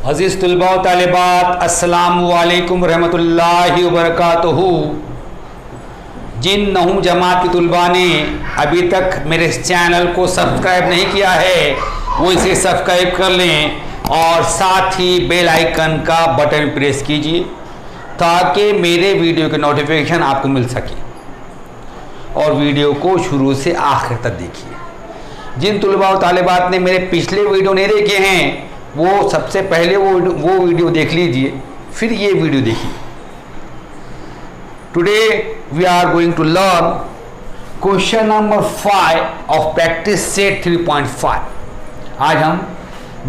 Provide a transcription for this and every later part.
अज़ीज़ तुलबा व तालिबात, अस्सलामु अलैकुम रहमतुल्लाहि व बरकातुहू। जिन नहुम जमात के तुलबा ने अभी तक मेरे इस चैनल को सब्सक्राइब नहीं किया है वो इसे सब्सक्राइब कर लें और साथ ही बेल आइकन का बटन प्रेस कीजिए ताकि मेरे वीडियो के नोटिफिकेशन आपको मिल सके और वीडियो को शुरू से आखिर तक देखिए। जिन तुलबा व तालिबात ने मेरे पिछले वीडियो नहीं देखे हैं वो सबसे पहले वो वीडियो देख लीजिए, फिर ये वीडियो देखिए। Today we are going to learn question number 5 of practice set 3.5। आज हम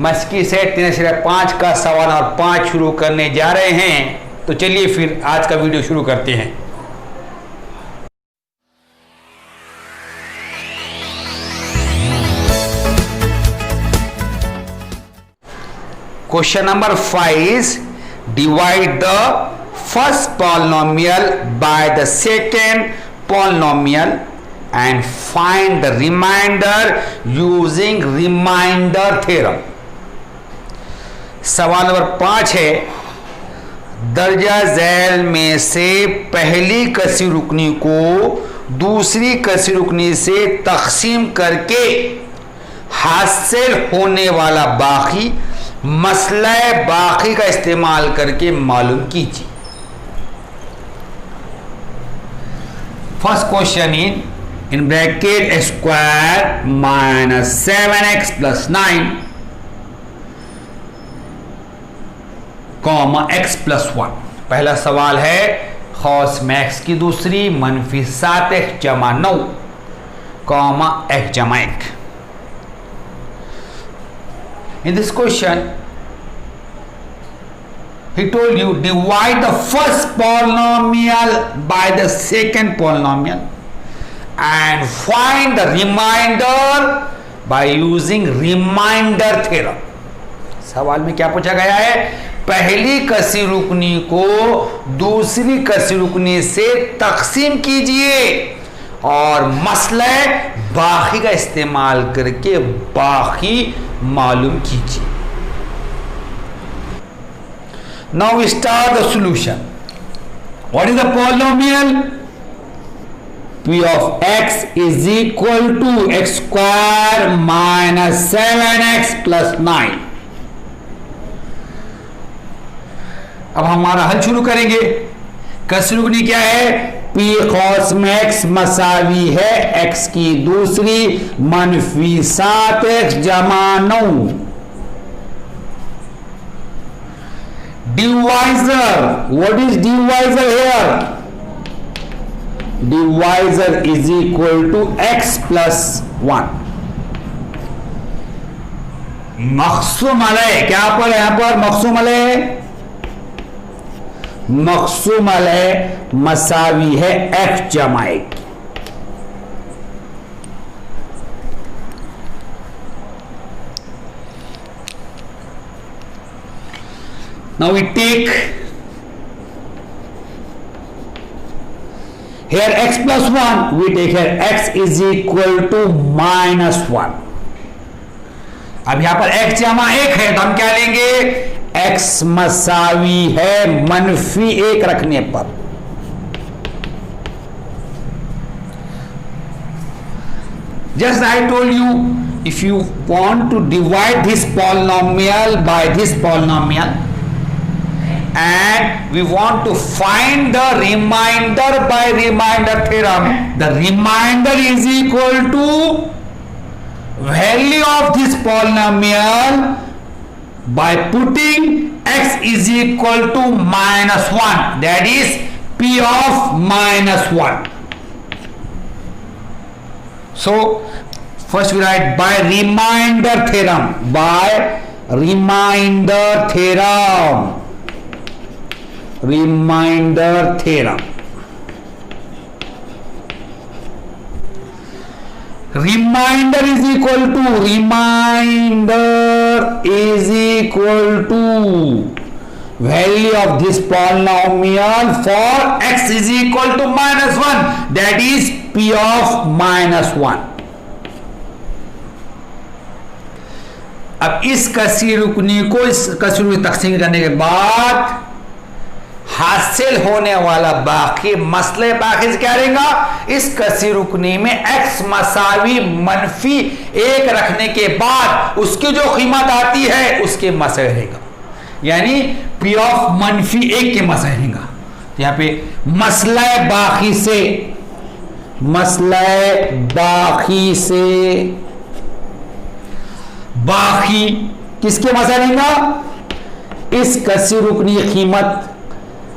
मस्की सेट 3.5 का सवाल नंबर 5 शुरू करने जा रहे हैं। तो चलिए फिर आज का वीडियो शुरू करते हैं। Question number 5 is divide the first polynomial by the second polynomial and find the remainder using remainder theorem। सवाल नंबर 5 है, दर्जा झैल में से पहली कसी रुकनी को दूसरी कसी रुकनी से तकसीम करके हासिल होने वाला बाकी मसला बाकी का इस्तेमाल करके मालूम कीजिए। First question in bracket square minus 7x plus 9 comma x plus 1। पहला सवाल है खौस में x की दूसरी मनफी 7x जमा 9 कॉमा x जमा 1। In this question, he told you divide the first polynomial by the second polynomial and find the remainder by using remainder theorem। सवाल में क्या पूछा गया है? पहली कसी रुकनी को दूसरी कसी रुकनी से तकसीम कीजिए और मसला बाकी का इस्तेमाल करके बाकी मालूम कीजिए। Now we start the solution. What is the polynomial? P of x is equal to x square minus 7x plus 9। अब हमारा हल शुरू करेंगे। कसी रुकनी क्या है? P cos में x मसावी है x की दूसरी मनफी 7x जमा 9। Divisor, what is divisor here? Divisor is equal to x plus 1। मक़सूम अलैह क्या पर यहां पर मक़सूम अलैह? मक़सूम अलैह मसावी है x जमा 1। Now we take here x plus 1, we take here x is equal to minus 1। अब यहां पर x जमा 1 है तो हम क्या लेंगे? x मसावी है मनफी 1 रखने पर। Just I told you, if you want to divide this polynomial by this polynomial and we want to find the remainder by remainder theorem, the remainder is equal to value of this polynomial by putting x is equal to minus 1, that is p of minus 1. So first we write by remainder theorem, by remainder theorem, remainder theorem। Remainder is equal to, remainder is equal to value of this polynomial for x is equal to minus 1, that is p of minus 1। अब इस कसी रुकनी को इस कसी रुकनी तकसीम करने के बाद हासिल होने वाला बाकी मसले बाकी से क्या रहेगा, इस कसी रुकनी में x मसावी मनफी 1 रखने के बाद उसकी जो कीमत आती है उसके मसले रहेगा, यानी P ऑफ मनफी 1 के मसले रहेगा। तो यहां पे मसला बाकी से बाकी किसके मसला रहेगा, इस कसी रुकनी कीमत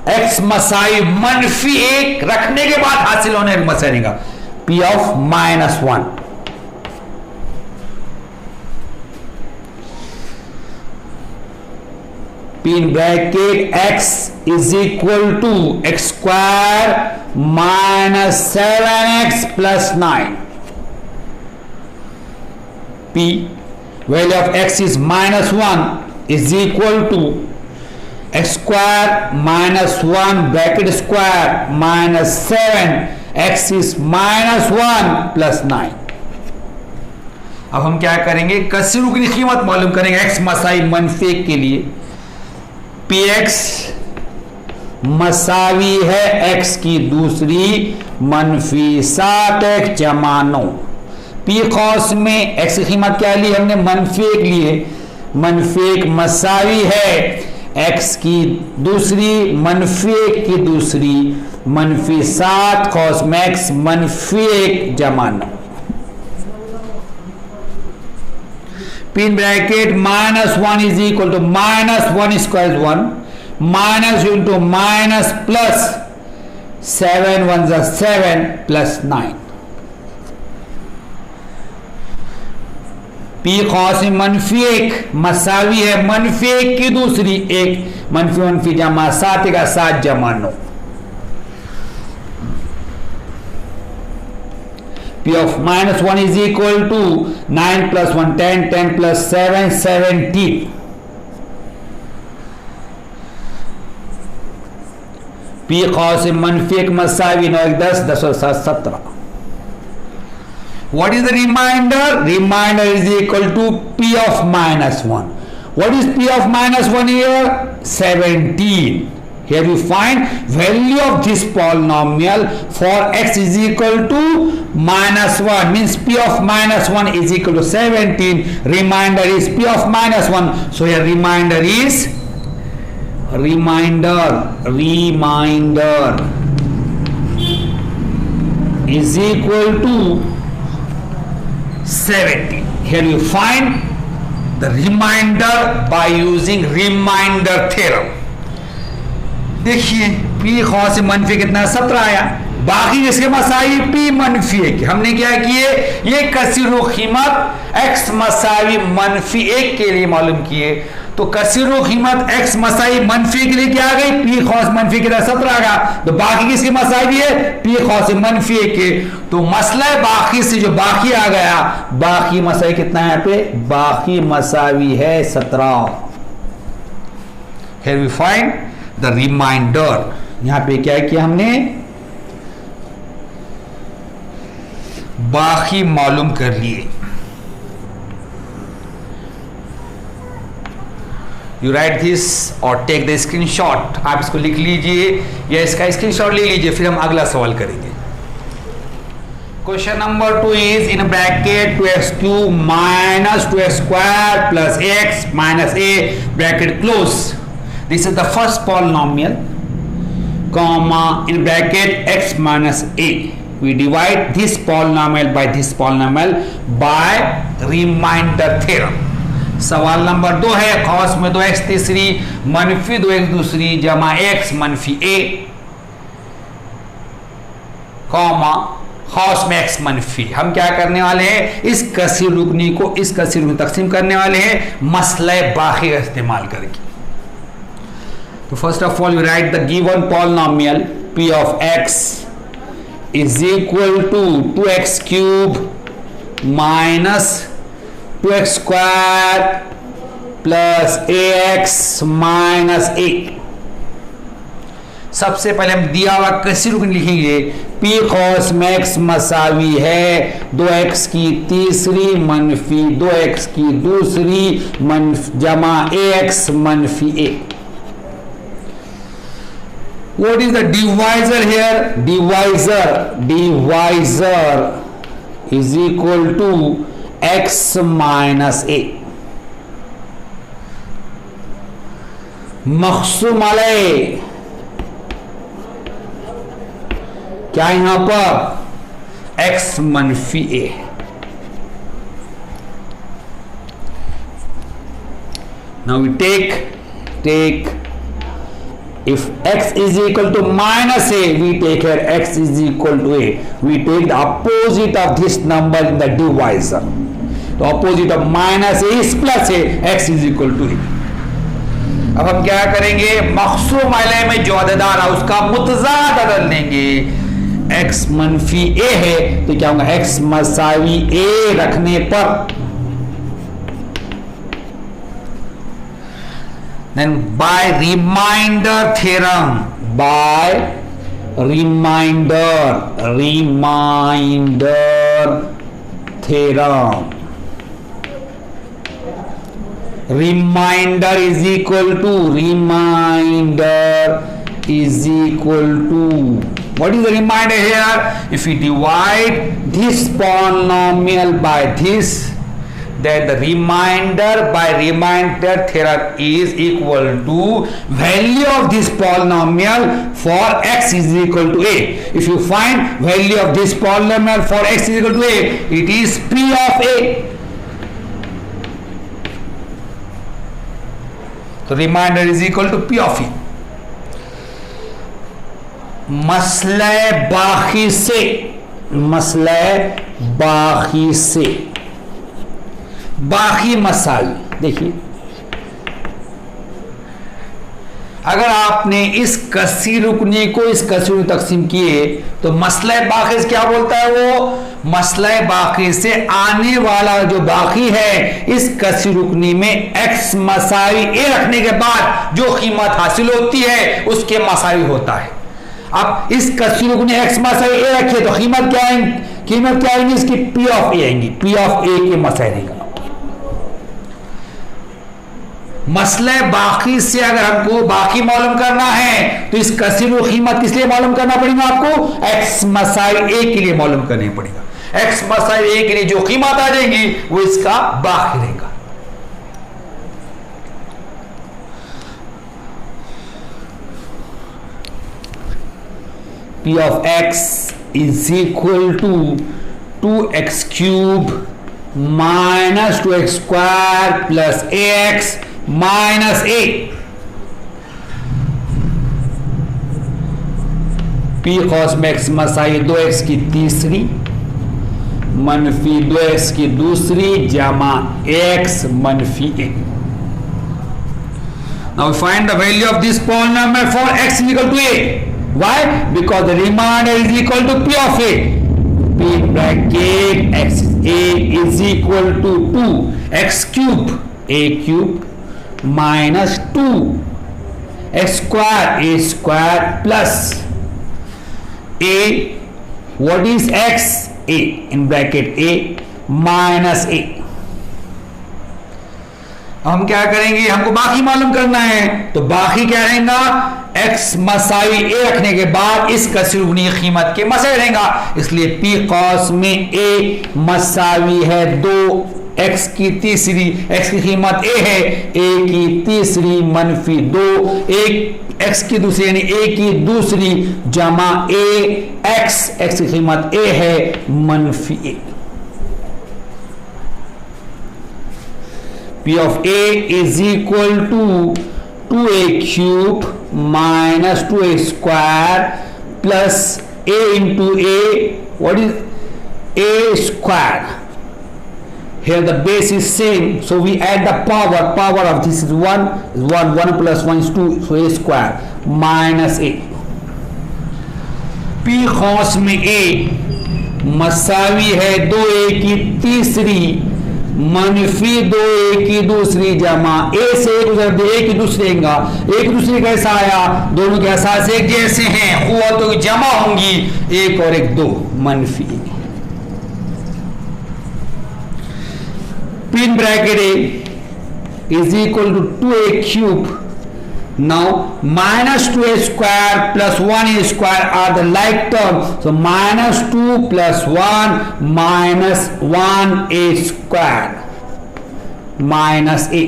x मसाई मनफी 1 रखने के बाद हासिल होने का मसला रहेगा P of -1। P in bracket x is equal to x square minus 7x plus 9. P value of x is -1 is equal to x square minus 1 bracket square minus 7 x is -1 plus 9। अब हम क्या करेंगे, कसी रुकनी कीमत मालूम करेंगे x Masai मनफी 1 के लिए। px मसावी है x की दूसरी मनफी 7x जमा 9। p कौस में x की कीमत क्या ली हमने, मनफी 1 लिए। मनफी 1 मसावी है x की दूसरी मनफी 1 की दूसरी मनफी 7 कॉस में x मनफी 1 जमा 9। पिन bracket -1 is equal to -1 square 1 minus into minus plus 7 1 7 plus 9। P कौस मनफी 1 मसावी है मनफी 1 की दूसरी 1 मनफी मनफी जमा 7 का 7 जमा 9। P of -1 is equal to 9 plus 1 10 10 plus 7 17। P कौस मनफी 1 मसावी 9 1 10 10 और 7 17। What is the remainder? Remainder is equal to P of -1. What is P of -1 here? 17. Here we find value of this polynomial for x is equal to -1 means P of -1 is equal to 17. Remainder is P of -1. So here remainder is is equal to 70. Here you find the remainder by using remainder theorem. देखिए P कौस मनफी कितना 17 आया, बाकी इसके Masai P मनफी 1। हमने क्या किए, ये कसीरो कीमत x मसावी मनफी 1 के लिए मालूम किए। तो कसीरो कीमत x मसाई मनफी के लिए क्या आ गई, P कौस मनफी कितना 17 आ गया। तो बाकी किसकी मसाई भी है, P कौस मनफी 1 के। तो मसला बाकी से जो बाकी आ गया, बाकी मसाई कितना है यहाँ पे, बाकी मसावी है 17। Here we find the remainder। यहां पे क्या किया हमने, बाकी मालूम कर लिए। यू राइट दिस और टेक द स्क्रीनशॉट। आप इसको लिख लीजिए या इसका स्क्रीनशॉट ले लीजिए, फिर हम अगला सवाल करेंगे। Question number 2 is in bracket 2x³ minus 2x² plus x minus a bracket close. This is the first polynomial, comma in bracket x minus a. We divide this polynomial by this polynomial by remainder theorem. सवाल number 2 है, cos में 2x तीसरी मनफी 2x दूसरी जमा x मनफी a, comma cos में x मनफी। हम क्या करने वाले हैं, इस कसीर रुकनी को इस कसीर रुकनी तकसीम करने वाले हैं मसला बाकी का इस्तेमाल करके। तो first of all you right the given polynomial P of x is equal to 2x³ minus 2x² plus ax minus a। सबसे पहले हम दिया हुआ कसी रुकनी लिखेंगे, P पी कॉस में x मसावी है 2x की तीसरी मनफी 2x की दूसरी जमा ax मनफी a. What is the divisor here? Divisor is equal to x minus a. मखसूम अलैह क्या यहां पर x मनफी a. Now we take if x is equal to minus a, we take here x is equal to a. We take the opposite of this number in the divisor. The opposite of minus a is plus a. X is equal to a. अब हम क्या करेंगे, मखसूम अलैह में जो अददार है उसका मुतज़ाद बदल देंगे. x मनफी a है तो क्या होगा, x मसावी a रखने पर then by remainder theorem remainder is equal to what is the remainder here? If we divide this polynomial by this, then the remainder by remainder theorem is equal to value of this polynomial for x is equal to a. If you find value of this polynomial for x is equal to a, it is p of a. तो remainder is equal to P of E. मसले बाकी से बाकी मसाइल देखिए, अगर आपने इस कसी रुकनी को इस कसी में तकसीम किए तो मसला बाकी से क्या बोलता है, वो मसला बाकी से आने वाला जो बाकी है इस कसी रुकनी में x मसावी a रखने के बाद जो कीमत हासिल होती है उसके मसावी होता है. अब इस कसी रुकनी x मसावी a रखिए तो कीमत क्या आएंगी इसकी p ऑफ a आएंगी. p ऑफ a के मसाइल का मसले बाकी से अगर हमको बाकी मालूम करना है तो इस कसीर कीमत किस लिए मालूम करना पड़ेगा, आपको x मसाइल a के लिए मालूम करनी पड़ेगा. x मसाइल a के लिए जो कीमत आ जाएंगी वो इसका बाकी रहेगा. p of x is equal to 2x cube minus 2x square plus ax minus a. P cos में x मसाई 2x की तीसरी मनफी 2x की दूसरी जमा x मनफी a. Now we find the value of this polynomial for x is equal to a. Why? Because the remainder is equal to p of a. P bracket x a is equal to 2x cube a cube minus 2 x square a square plus a, what is x, a in bracket a minus a. हम क्या करेंगे, हमको बाकी मालूम करना है तो बाकी क्या रहेगा, x मसावी a रखने के बाद इस कसीरुनी कीमत के मसाइल रहेगा. इसलिए p कॉस में a मसावी है 2 x की तीसरी, x की कीमत a है, a की तीसरी मनफी 2 एक x की दूसरी यानी a की दूसरी जमा a x की कीमत a है मनफी a. p of a is equal to 2a cube minus 2a square plus a into a, what is a square. Here the base is same, so we add the power of this is 1 plus 1 is 2, so a square minus a. p cos में a मसावी है 2a की तीसरी मनफी 2a की दूसरी जमा a से एक गुजर दे, a की दूसरी का एक दूसरी कैसा आया, दोनों के एहसास एक जैसे हैं, हुआ तो जमा होंगी, एक और एक दो, मनफी पिन bracket a is equal to 2a cube. Now minus 2a square plus 1a square are the like terms. So minus 2 plus 1 minus 1a square minus a.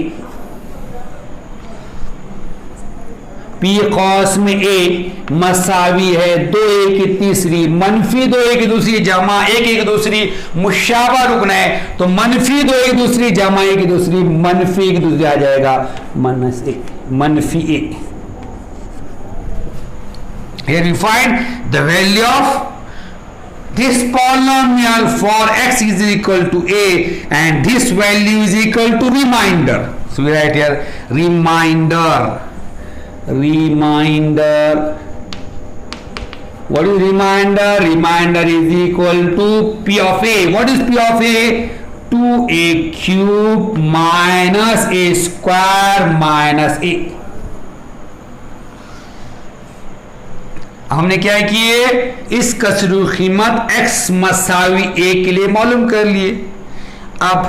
P cos में a मसावी है 2a की तीसरी मनफी 2a की दूसरी जमा a की दूसरी मुशाबा रुकना है तो मनफी 2a की दूसरी जमा a की दूसरी मनफी की दूसरी आ जाएगा माइनस a, मनफी a. Here we find the value of this polynomial for x is equal to a and this value is equal to remainder. So we write here remainder. Remainder. What is remainder? Remainder is equal to P of A. What is P of A? 2a cube minus a square minus a. हमने क्या किए, इस कसरू कीमत x मसावी a के लिए मालूम कर लिए. अब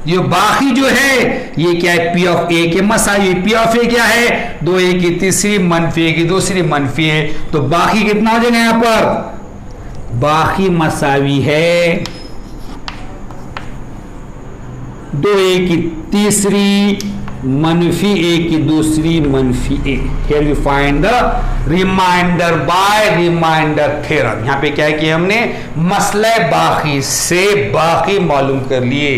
ये बाकी जो है ये क्या है, P ऑफ A के मसावी. P ऑफ A क्या है, 2a की तीसरी मनफी a की दूसरी मनफी है, तो बाकी कितना हो जाएगा, यहां पर बाकी मसावी है 2a की तीसरी मनफी a की दूसरी मनफी a. Here we find the remainder by remainder theorem. यहाँ पे क्या किया हमने, मसले बाकी से बाकी मालूम कर लिए.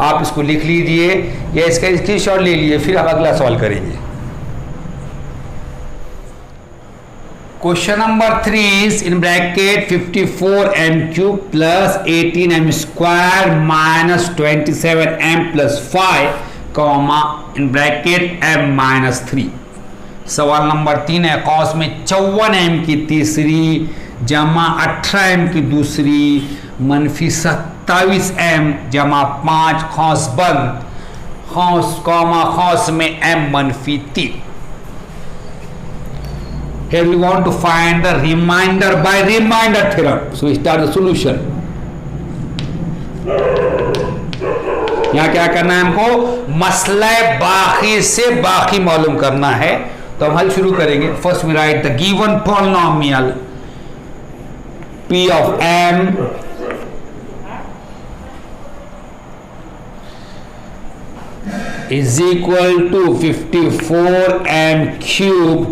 आप इसको लिख लीजिए या इसका स्क्रीनशॉट ले लीजिए, फिर आप अगला सवाल करेंगे. Question number 3 is in bracket 54m cube plus 18m square minus 27m plus 5 comma in bracket m minus 3. सवाल नंबर 3 है, कॉस में 54m की तीसरी जमा 18m की दूसरी मनफी 27m जमा 5 खौस बंद खौस कॉमा खौस में m मनफी 3. Here we want to find the remainder by remainder theorem. So we start the solution. यहाँ क्या करना है हमको, मसला बाकी से बाकी मालूम करना है. तो हम हल शुरू करेंगे. First we write the given polynomial P of m is equal to 54m cube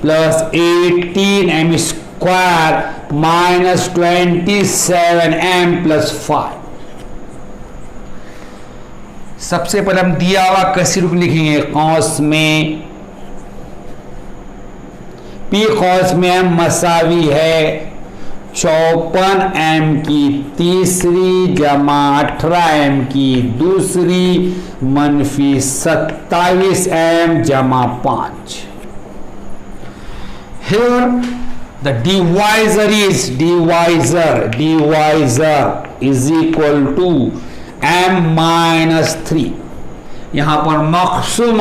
plus 18m square minus 27m plus 5. सबसे पहले हम दिया हुआ कैसे रूप लिखेंगे, कौस में P कौस में m मसावी है 54m की तीसरी जमा 18m की दूसरी मनफी 27m जमा 5. Here the divisor is is equal to m minus 3. यहां पर मक़सूम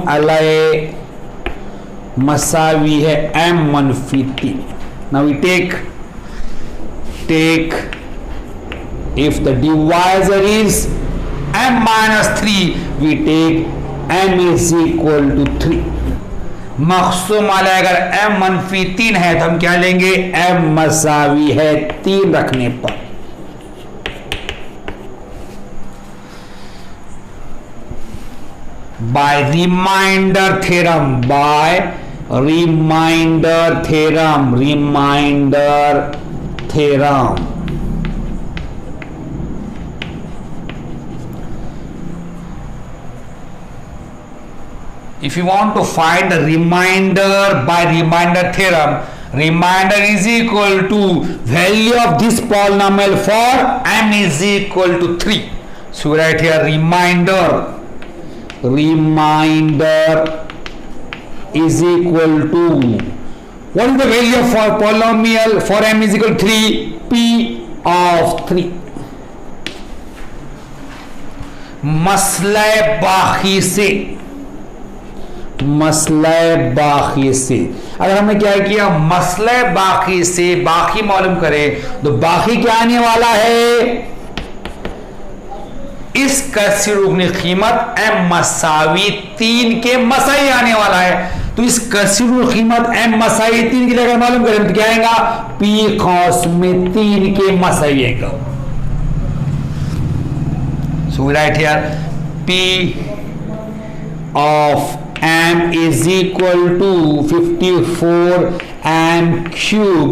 अलय मसावी है m मनफी 3. Now we take if the divisor is m minus 3 we take m is equal to 3. मक़सूम Alay अगर m मनफी 3 है तो हम क्या लेंगे, m मसावी है 3 रखने पर. by remainder theorem. If you want to find the remainder by remainder theorem, remainder is equal to value of this polynomial for m is equal to 3. So we write here remainder is equal to, what is the value for polynomial for m is equal to 3? P of 3. मसला बाकी से, मसला बाकी से अगर हमने क्या किया, मसला बाकी से बाकी मालूम करें तो बाकी क्या आने वाला है, इस कसर रुकनी कीमत m मसावी 3 के मसाई आने वाला है। तो इस कसर कीमत m मसाई 3 के लिए अगर मालूम करें तो क्या आएगा, p कॉस में 3 के मसाई आएगा। So right here p of m is equal to 54 m cube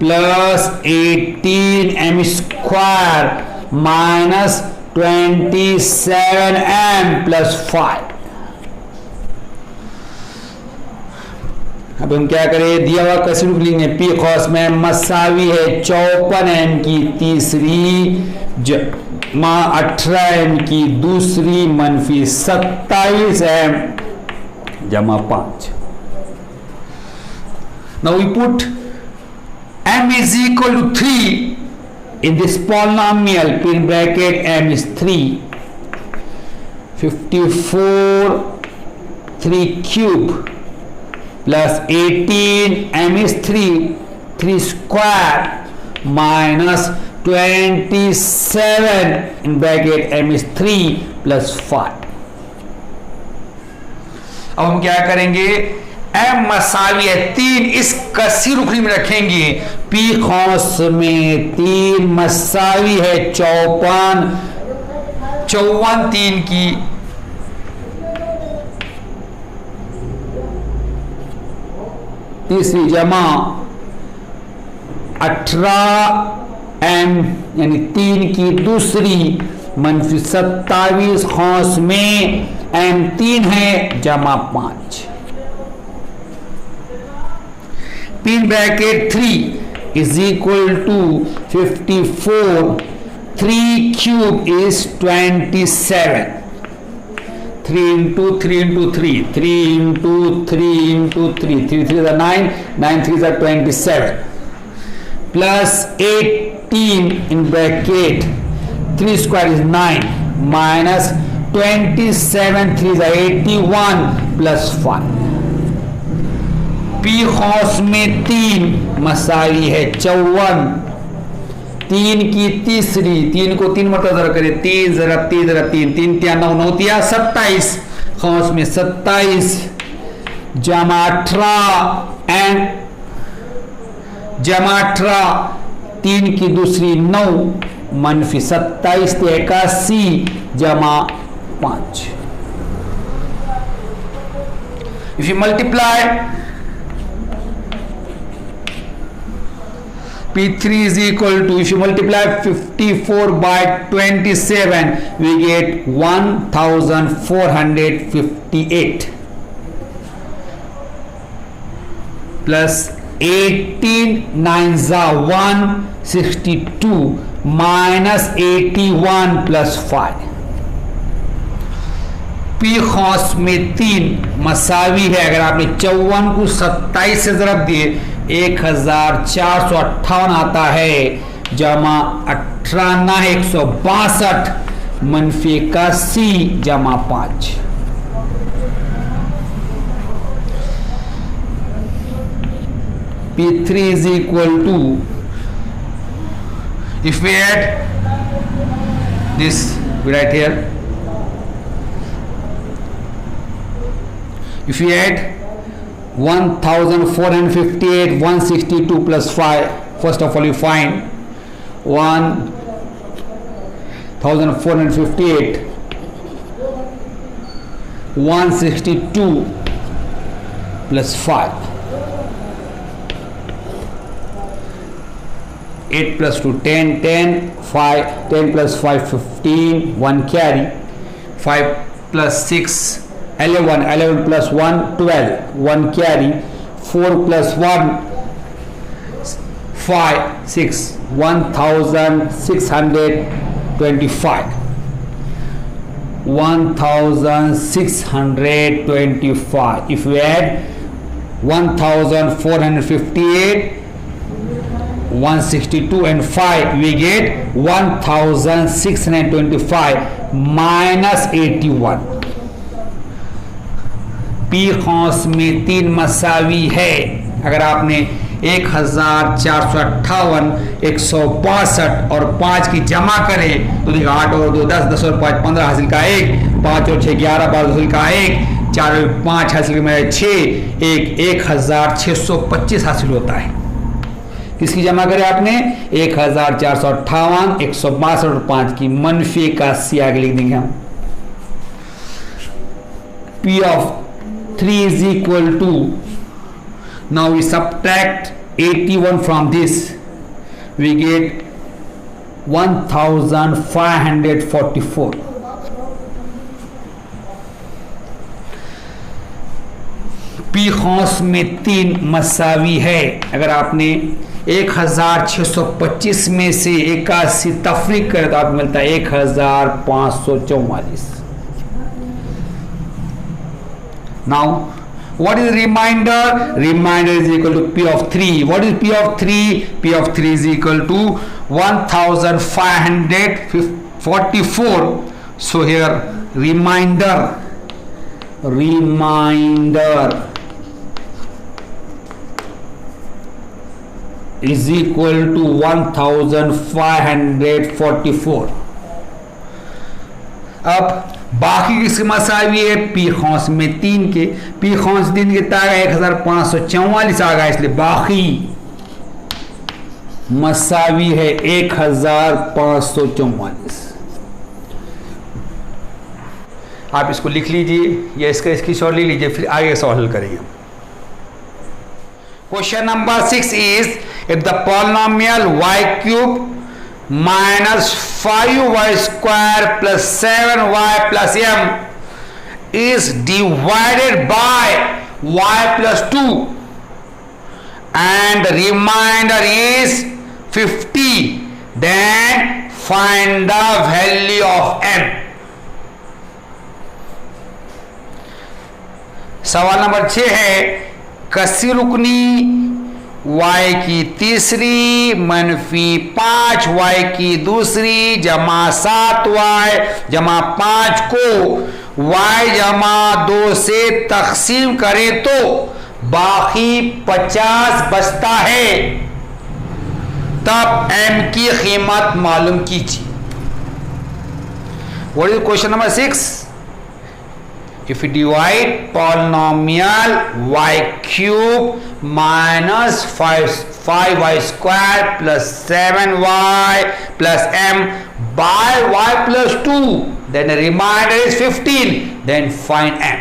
plus 18 m square minus 27 m plus 5। अब हम क्या करें, दिया हुआ कसर लिखेंगे, पी कॉस में मसावी है 54 m की तीसरी जमा 18 m की दूसरी मनफी 27 m जमा 5। Now we put m is equal to 3 in this polynomial, in bracket m is 3, 54 3 cube plus 18 m is 3 square minus 27 in bracket m is 3 plus 5। अब हम क्या करेंगे, m मसावी है 3, इस कसी रुकनी में रखेंगे, p कॉस में 3 मसावी है 54 3 की तीसरी जमा 18 m यानी 3 की दूसरी मनफी 27 कॉस में m 3 है जमा 5। Pin bracket 3 is equal to 54 3 cube is 27, 3 into 3 into 3, 3 into 3 into 3, 3 3 is 9, 9 3 is 27 plus 18 in bracket 3 square is 9 minus 27 3 is 81 plus 5। P cos में 3 मसावी है 54, 3 की तीसरी, 3 को 3 मरतबा ज़रा करें, 3 ज़रब 3 ज़रब 3, 3 3 9 9 तिया 27 कॉस में 27 जमा 18 एंड जमा 18 3 की दूसरी 9 मनफी 27 81 जमा 5। If you multiply P3 is equal to, if you multiply 54 by 27 we get 1458 plus 18 9s are 162 minus 81 plus 5। P cos में 3 मसावी है, अगर आपने 54 को 27 से ज़रब दिए 1458 आता है जमा 18 162 मनफी 81 जमा 5। P3 is equal to, if we add this right here, if we add 1458 162 plus 5, first of all you find 1458 162 plus 5, 8 plus 2 10 10 5 10 plus 5 15 1 carry 5 plus 6 11 11 plus 1 12 1 carry 4 plus 1 5 6 1625 1625। If we add 1458 162 and 5 we get 1625 minus 81. P खौस में 3 मसावी है। अगर आपने 1458, 165 और 5 की जमा करें तो देखा 8 और 2 10, 10 और 5 15 हासिल का 1, 5 और 6 11, 12 हासिल का 1, 4 और 5 हासिल में 6, 1625 हासिल होता है। किसकी जमा करें आपने? 1458, 162 और 5 की मनफी का सियाग लिख देंगे हम। P of 3 is equal to, now we subtract 81 from this, we get 1544. P खौस में 3 मसावी है। अगर आपने 1625 में से 81 तफरीक करें तो आपको मिलता है 1544। Now what is remainder? Remainder is equal to P of 3. What is P of 3? P of 3 is equal to 1544. So here remainder is equal to 1544. अब बाकी किसके मसावी है? पी खौस में 3 के। पी खौस 3 के तागा 1544 आ गया, इसलिए बाकी मसावी है 1544। आप इसको लिख लीजिए या इसका स्क्रीनशॉट ले लीजिए, फिर आगे सवाल हल करेंगे। Question number 6 is if the polynomial y cube minus 5y square plus 7y plus m is divided by y plus 2 and the remainder is 50, then find the value of m. सवाल number 6 है, कसी रुकनी y की तीसरी मनफी 5y की दूसरी जमा 7y जमा 5 को y जमा 2 से तकसीम करें तो बाकी 50 बचता है, तब m की कीमत मालूम कीजिए। What is question number 6? If you divide polynomial y cube minus 5y square plus 7y plus m by y plus 2, then the remainder is 15, then find m.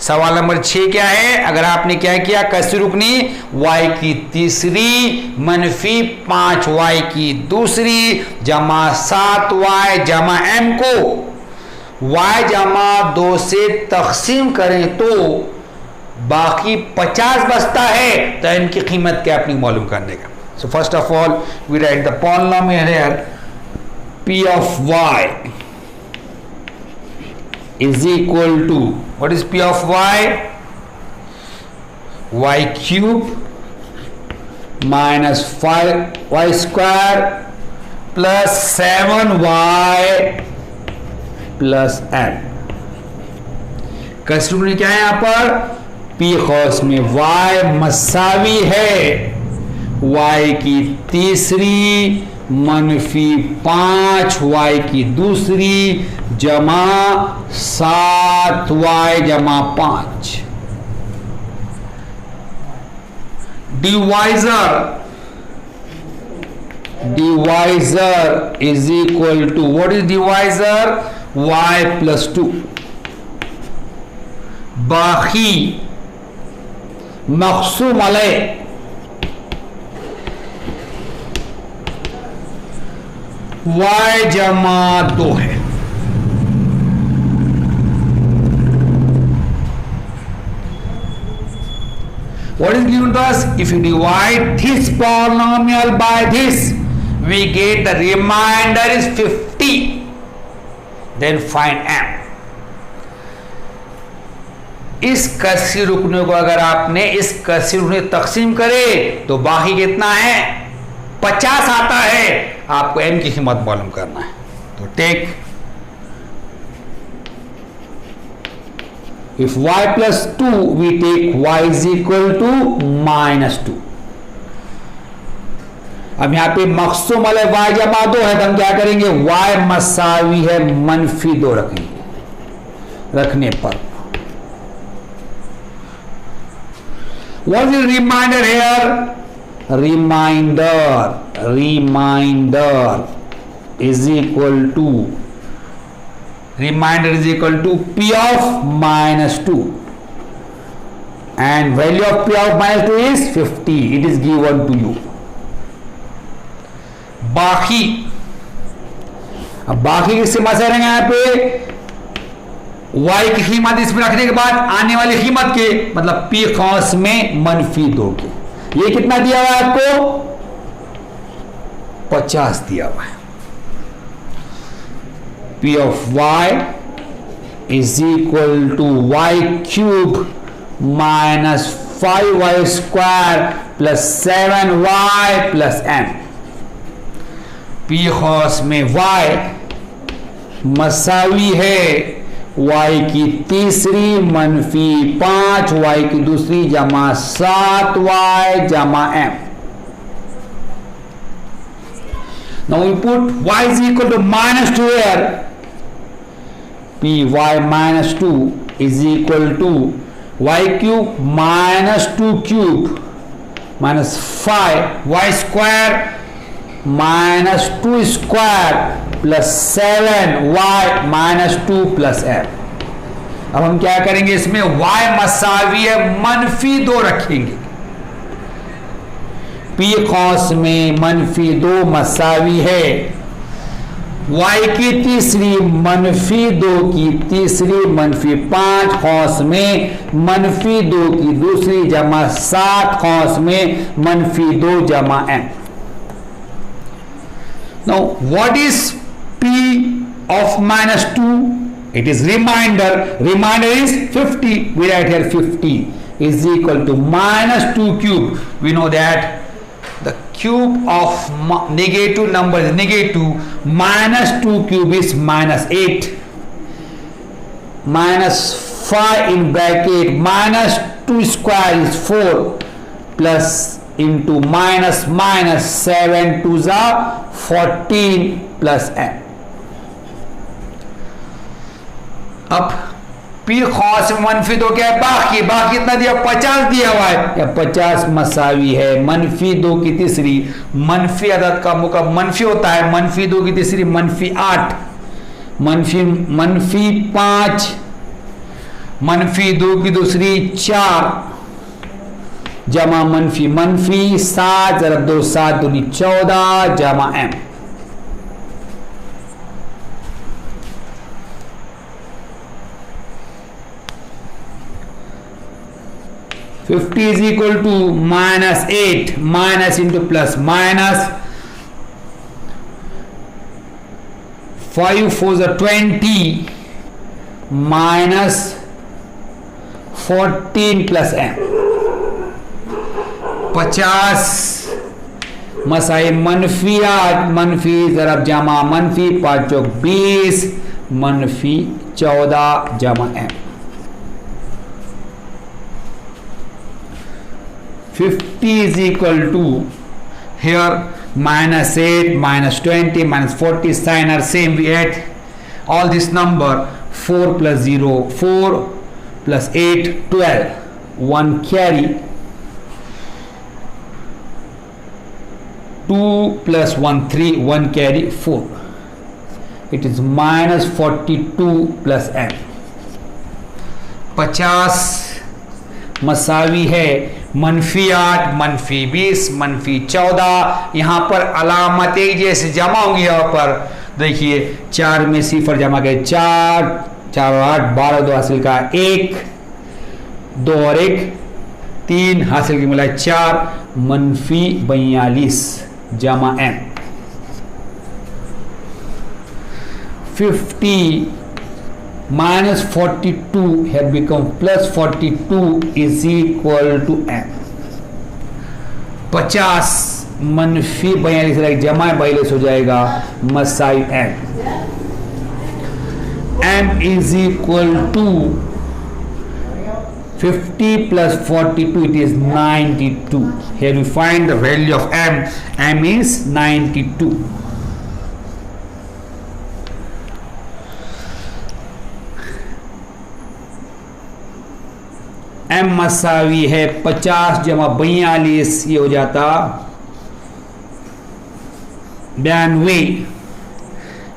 सवाल नंबर 6 क्या है? अगर आपने क्या किया, कसी रुकनी y की तीसरी मनफी 5y की दूसरी जमा 7y जमा m को y जमा 2 से तकसीम करें तो बाकी 50 बचता है, तो इनकी कीमत क्या अपनी मालूम करने का। So first of all we write the polynomial here p of y is equal to, what is p of y? y cube minus 5y square plus 7y plus m। कसरूनी क्या है यहां पर? पी खौस में y मसावी है y की तीसरी मनफी 5y की दूसरी जमा 7y जमा 5। Divisor is equal to, what is divisor? y plus 2। बाकी मक़सूम अलैह y जमा 2 है। What is given to us? If you divide this polynomial by this, we get the remainder is 50. Then find m. इस कसी रुकने को अगर आपने इस कसी रुकने तकसीम करे तो बाकी कितना है? 50 आता है, आपको m की कीमत मालूम करना है। तो take if y plus 2 we take y is equal to -2। अब यहां पे मकसूम वाले y जमा 2 है, तो हम क्या करेंगे, y मसावी है -2 रखेंगे। रखने पर what is remainder here, remainder is equal to p of -2 and value of p of -2 is 50. It is given to you. अब बाकी किससे मसले रहेंगे, यहाँ पे y की कीमत इसमें रखने के बाद आने वाली कीमत के मतलब p कॉस में -2 के, ये कितना दिया हुआ है आपको, 50 दिया हुआ है। p of y is equal to y cube minus 5y square plus 7y plus m। p cos में y मसावी है y की तीसरी -5 y की दूसरी जमा 7y जमा m। Now we put y is equal to -2 here, py -2 is equal to y cube -2 cube minus 5y square -2 square plus 7y -2 plus m। अब हम क्या करेंगे, इसमें y मसावी है -2 रखेंगे, p कॉस में -2 मसावी है y की तीसरी -2 की तीसरी -5 कॉस में -2 की दूसरी जमा 7 कॉस में -2 जमा m। Now what is p of -2? It is remainder. Remainder is 50. We write here 50 is equal to -2 cube. We know that the cube of negative number is negative. -2 cube is -8. -5 in bracket. -2 square is 4 plus into minus 7 to the 14 plus m। अब p cos में -2 क्या है, बाकी इतना दिया, 50 दिया हुआ है, या 50 मसावी है -2 की तीसरी, मनफी अदद का मुकाबला मनफी होता है, -2 की तीसरी -8 -5 -2 की दूसरी 4 जमा -7 ज़रब 2 7 दूनी 14 जमा m। (50) is equal to -8 minus into plus minus 5 4 20 minus 14 plus m। 50 Masai -8 मनफी ज़रब जमा -5 20 -14 जमा m। 50 is equal to here -8 -20 -40 sign are same, we add all this number 4 plus 0 4 plus 8 12 1 carry 2 plus 1 3 1 carry 4, it is -42 plus m। 50 मसावी है -8 -20 -14। यहाँ पर अलामत एक जैसे जमा होंगी, यहाँ पर देखिए 4 में सिफर जमा गए 4 4 और 8 12 2 हासिल का 1 2 और 1 3 हासिल की मिला 4 -42 जमा m। 50 -42 have become +42 is equal to m। 50 -42 जमा 42 हो जाएगा Masai m. m is equal to 50 plus 42, it is 92. Here we find the value of m. m is 92. m मसावी है 50 जमा 42, ये हो जाता 92.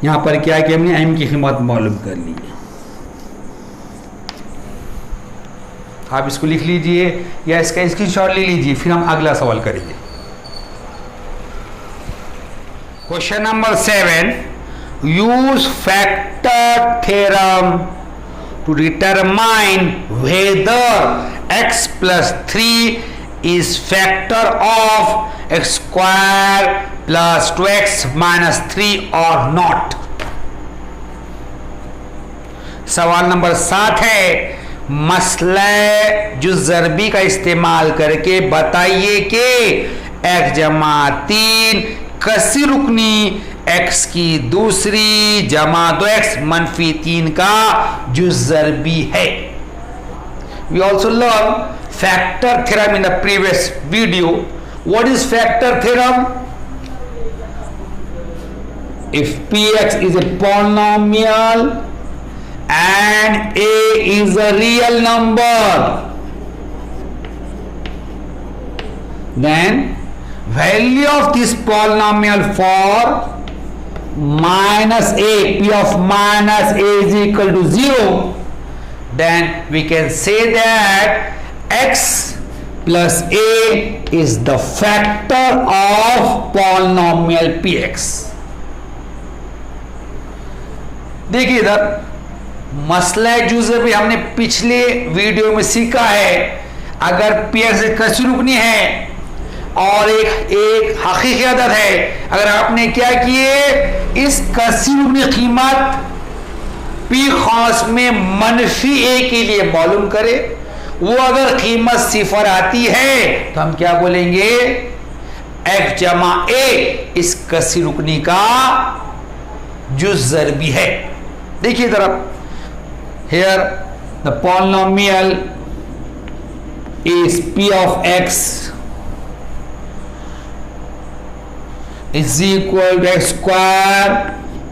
यहां पर क्या है कि हमने m की कीमत मालूम कर ली. आप इसको लिख लीजिए या इसका स्क्रीनशॉट ले लीजिए, फिर हम अगला सवाल करेंगे. Question number 7, use factor theorem to determine whether x plus 3 is factor of x square plus 2x minus 3 or not. सवाल नंबर 7 है, मसला जुज़रबी का इस्तेमाल करके बताइए कि x जमा 3 कसी रुकनी x की दूसरी जमा 2x मनफी 3 का जुज़रबी है. We also learned factor theorem in the previous video. What is factor theorem? If px is a polynomial and a is a real number, then value of this polynomial for minus a, p of minus a is equal to 0, then we can say that x plus a is the factor of polynomial px. देखिए इधर मसला जुज़र भी हमने पिछले video में सीखा है. अगर px से कसी रुकनी है और एक हकीकी अदद है, अगर आपने क्या किए, इस कसी रुकनी कीमत पी खास में मनफी ए के लिए मालूम करे. वो अगर कीमत सिफर आती है तो हम क्या बोलेंगे, x जमा ए इस कसी रुकनी का जुज़र भी है. देखिए तरफ, here the polynomial is p of x is equal to x square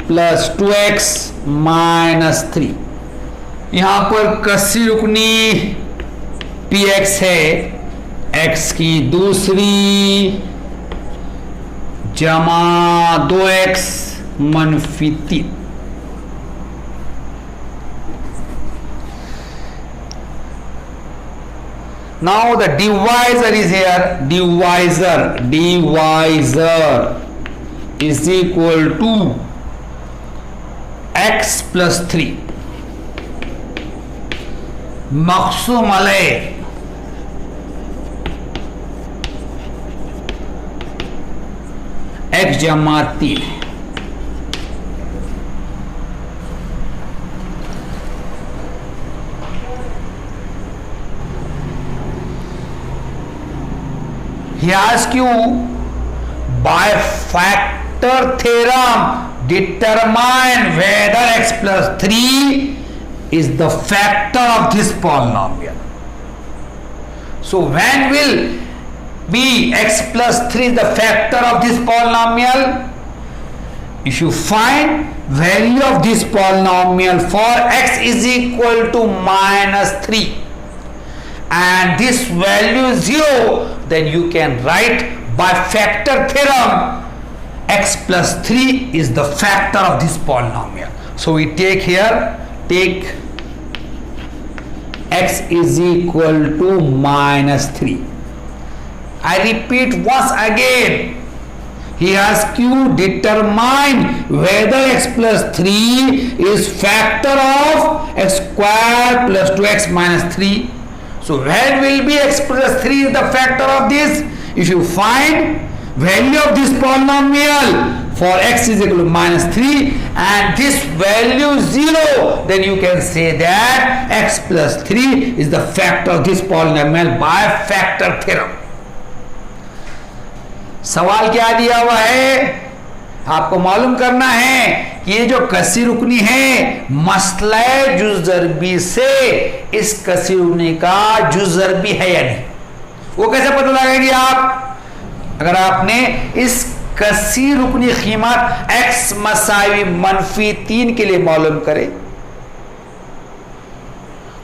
plus 2x minus 3. यहां पर कसी रुकनी px है, x की दूसरी जमा 2x मनफी 3. Now the divisor is here. Divisor is equal to x plus 3. मक़सूम अलैह x जमा 3. He asks you, by factor theorem determine whether x plus 3 is the factor of this polynomial. So when will be x plus 3 is the factor of this polynomial? If you find value of this polynomial for x is equal to minus 3 and this value is 0, then you can write by factor theorem x plus 3 is the factor of this polynomial. So we take here, take x is equal to minus 3. I repeat once again, he asks you determine whether x plus 3 is factor of x square plus 2x minus 3. So when will be x plus 3 is the factor of this? If you find value of this polynomial for x is equal to minus 3 and this value 0, then you can say that x plus 3 is the factor of this polynomial by factor theorem. सवाल क्या दिया हुआ है, आपको मालूम करना है कि ये जो कसी रुकनी है मसले जुज़ ज़रबी से इस कसी रुकनी का जुज़ ज़रबी है या नहीं, वो कैसे पता लगाएंगे आप? अगर आपने इस कसी रुकनी कीमत x मसावी -3 के लिए मालूम करे,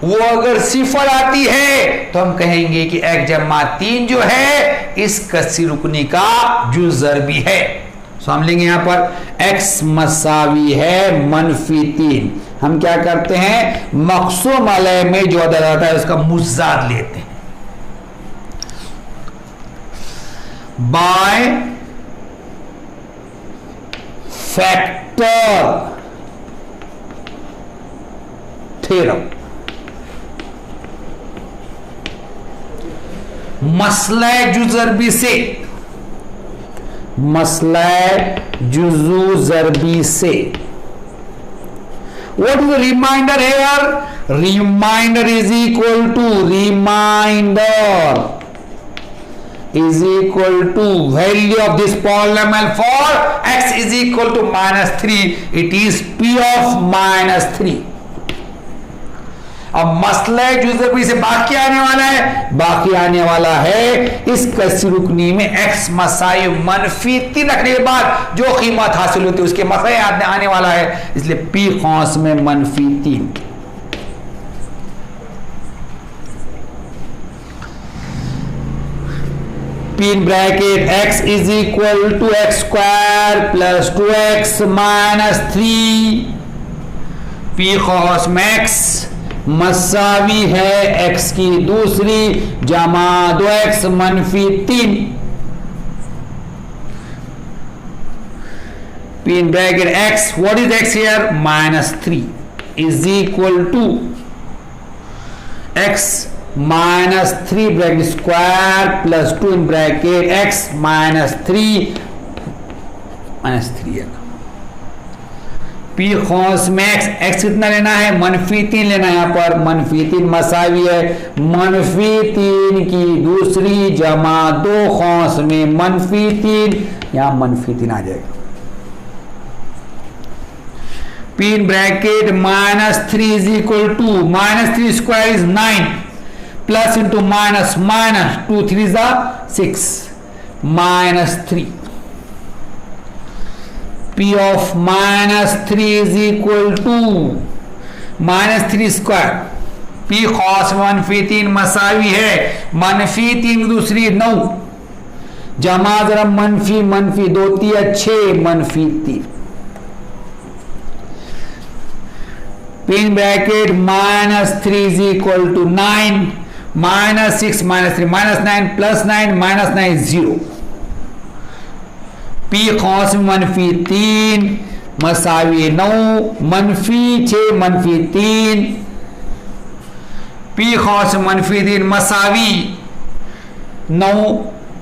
वो अगर सिफर आती है तो हम कहेंगे कि 1+3 जो है इस कसी रुकनी का जुज़ ज़रबी है। तो हम लेंगे यहां पर x मसावी है -3, हम क्या करते हैं मक़सूम अलैह में जो अदद आता है उसका मुज़ाद लेते हैं बाय फैक्टर थ्योरम। मसला जुज़ ज़रबी से, मसला जुज़ू ज़रबी से what is the remainder here? Remainder is equal to value of this polynomial for x is equal to -3, it is p of -3। अब मसला जुज़ ज़रबी से बाकी आने वाला है, बाकी आने वाला है इस कसी रुकनी में x मसाई -3 रखने के बाद जो कीमत हासिल होती है उसके मसले आने वाला है, इसलिए p कौंस में -3। p in bracket x is equal to x square plus 2x minus 3, p कौंस में x मसावी है x की दूसरी जमा 2x -3, p in bracket x, what is x here? -3 is equal to x -3 bracket square plus 2 in bracket x -3 है। p कौंस में x कितना लेना है -3 लेना है, यहाँ पर -3 मसावी है -3 की दूसरी जमा 2 कौंस में -3, यहाँ -3 आ जाएगा। p in bracket -3 is equal to -3 square is 9 plus into minus 2 3 is 6 -3, p of -3 is equal to -3 square, p कौंस में -3 मसावी है -3 की दूसरी 9 जमा जरा -, 2 3 6 -3, p in bracket -3 is equal to 9 -6 -3 -9 plus 9 -9 is 0, p कौंस में -3 मसावी 9 -6 -3, p कौंस में -3 मसावी 9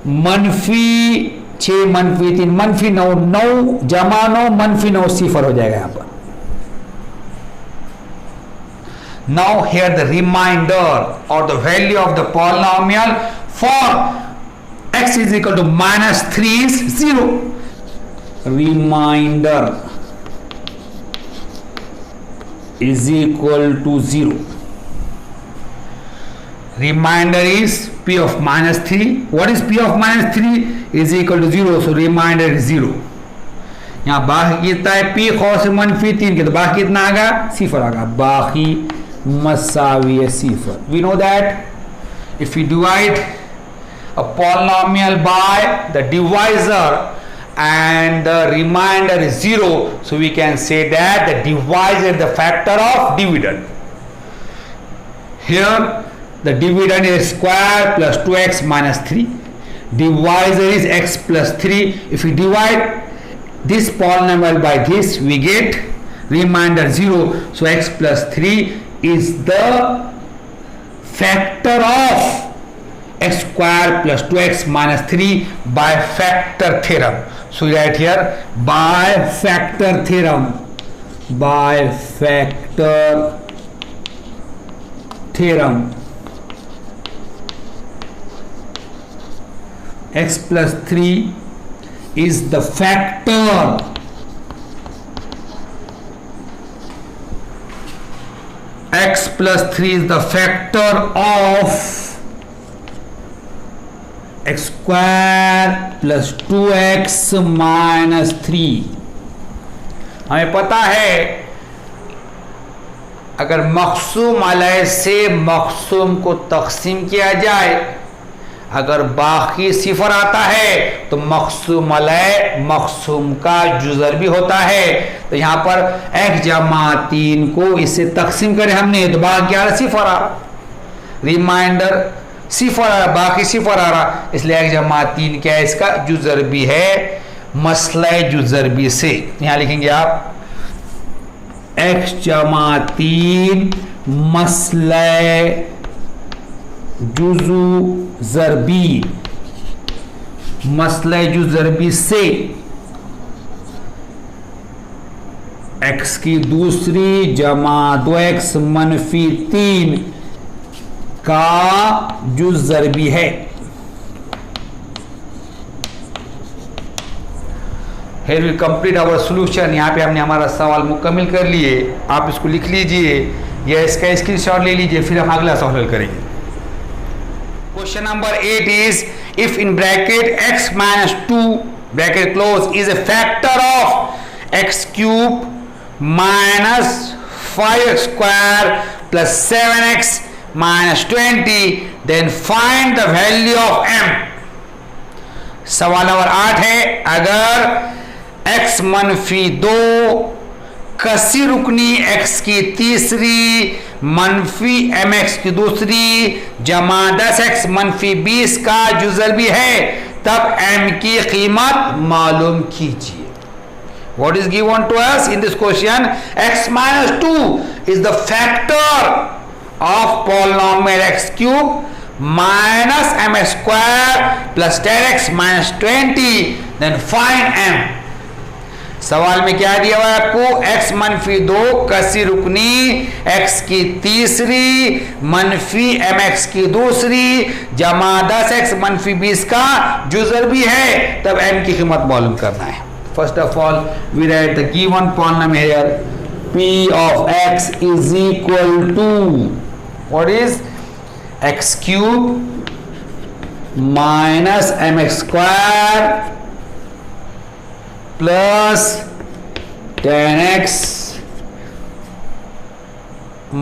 -6 -3 -9 जमा 9 -9 सिफर हो जाएगा यहाँ पर। Now here the remainder or the value of the polynomial for x is equal to -3 is 0. Remainder is equal to 0. Remainder is p of -3. What is p of -3? Is equal to 0. So remainder is 0. यहाँ बाकी कितना है p कौंस में -3 के, तो बाकी कितना आगा सिफर आगा, बाकी मसावी सिफर। We know that if we divide a polynomial by the divisor and the remainder is 0, so we can say that the divisor is the factor of dividend. Here the dividend is square plus 2x minus 3, divisor is x plus 3. If we divide this polynomial by this, we get remainder 0, so x plus 3 is the factor of x square plus 2x minus 3 by factor theorem. So right here by factor theorem, x plus 3 is the factor x plus 3 is the factor of x square plus 2x minus 3। हमें पता है अगर मक़सूम अलैह से मक़सूम को तक़सीम किया जाए, अगर बाकी सिफर आता है तो मक़सूम अलैह मक़सूम का जुज़र भी होता है। तो यहाँ पर x जमा 3 को इससे तक़सीम करें हमने तो बाकी क्या सिफर आ रहा, रिमाइंडर सिफर आ रहा, बाकी सिफर आ रहा, इसलिए x जमा 3 क्या है, इसका जुज़र भी है मसला जुज़र भी से। यहाँ लिखेंगे आप x जमा 3 मसला जुज़ु ज़रबी, मसला जुज़ु ज़रबी से x की दूसरी जमा 2x मनफी 3 का जुज़ु ज़रबी है। Here we complete our solution। यहाँ पे हमने हमारा सवाल मुकम्मल कर लिए। आप इसको लिख लीजिए या इसका स्क्रीनशॉट ले लीजिए, फिर हम अगला सवाल हल करेंगे। Question number 8 is if in bracket x minus 2 bracket close is a factor of x cube minus 5x square plus 7x minus 20 then find the value of m। सवाल नंबर 8 है अगर x मनफी 2 कसी रुकनी x की तीसरी मनफी mx की दूसरी जमा 10x मनफी 20 का जुज़र भी है, तब m की कीमत मालूम कीजिए। What is given to us in this question? x minus 2 is the factor of polynomial x cube minus mx square plus 10x minus 20 then find m। सवाल में क्या दिया हुआ है आपको, x मनफी 2 कसी रुकनी x की तीसरी मनफी mx की दूसरी जमा 10x मनफी 20 का जुज़र भी है, तब m की कीमत मालूम करना है। First of all we write the given polynomial here p of x is equal to what is x cube minus mx square plus 10x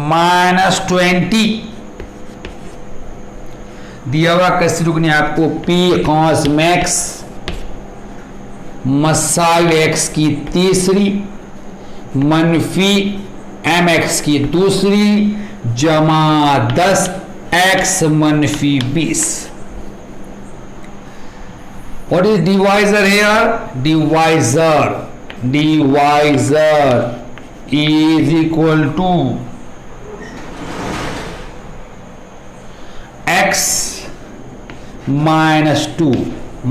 minus 20 दिया हुआ कैसे रुकनी आपको p cos max मसाइल x की तीसरी मनफी mx की दूसरी जमा 10x मनफी 20। What is divisor here? Divisor is equal to x minus 2।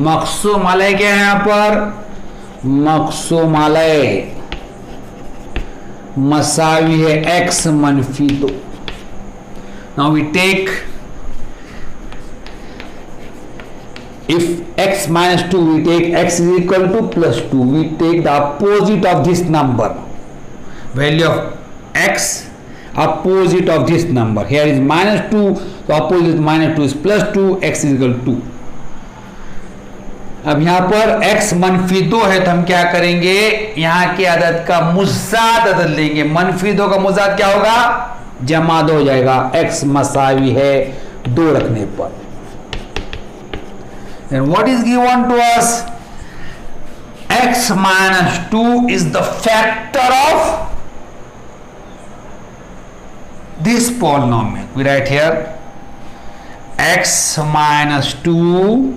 मक़सूम अलैह क्या है यहाँ पर, मक़सूम अलैह मसावी है x मनफी 2। Now we take if x minus 2 we take x is equal to plus 2, we take the opposite of this number, value of x opposite of this number, here is minus 2, so opposite minus 2 is plus 2, x is equal to 2। अब यहाँ पर x मनफी 2 है तो हम क्या करेंगे, यहाँ के अदद का मुज़ाद अदद लेंगे, मनफी 2 का मुज़ाद क्या होगा, जमा 2 हो जाएगा, x मसावी है 2 रखने पर। Then what is given to us? X minus 2 is the factor of this polynomial. We write here x minus 2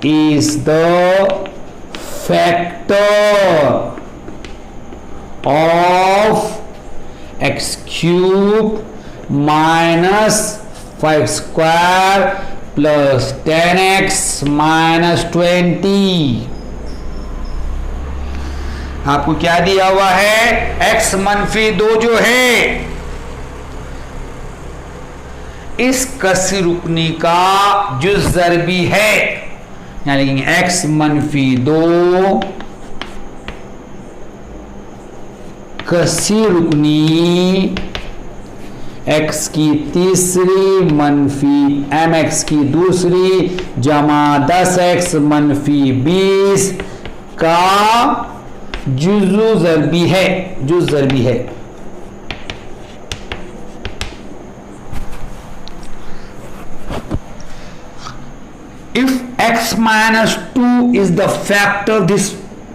is the factor of x cube minus 5 square plus 10x minus 20। आपको क्या दिया हुआ है, x मनफी 2 जो है इस कसी रुकनी का जुज़ ज़रबी है, यहाँ लिखेंगे x मनफी 2 कसी रुकनी x की तीसरी मनफी mx की दूसरी जमा 10x मनफी 20 का जुज़ु ज़रबी है, जुज़ ज़रबी है। If x minus 2 is the factor of this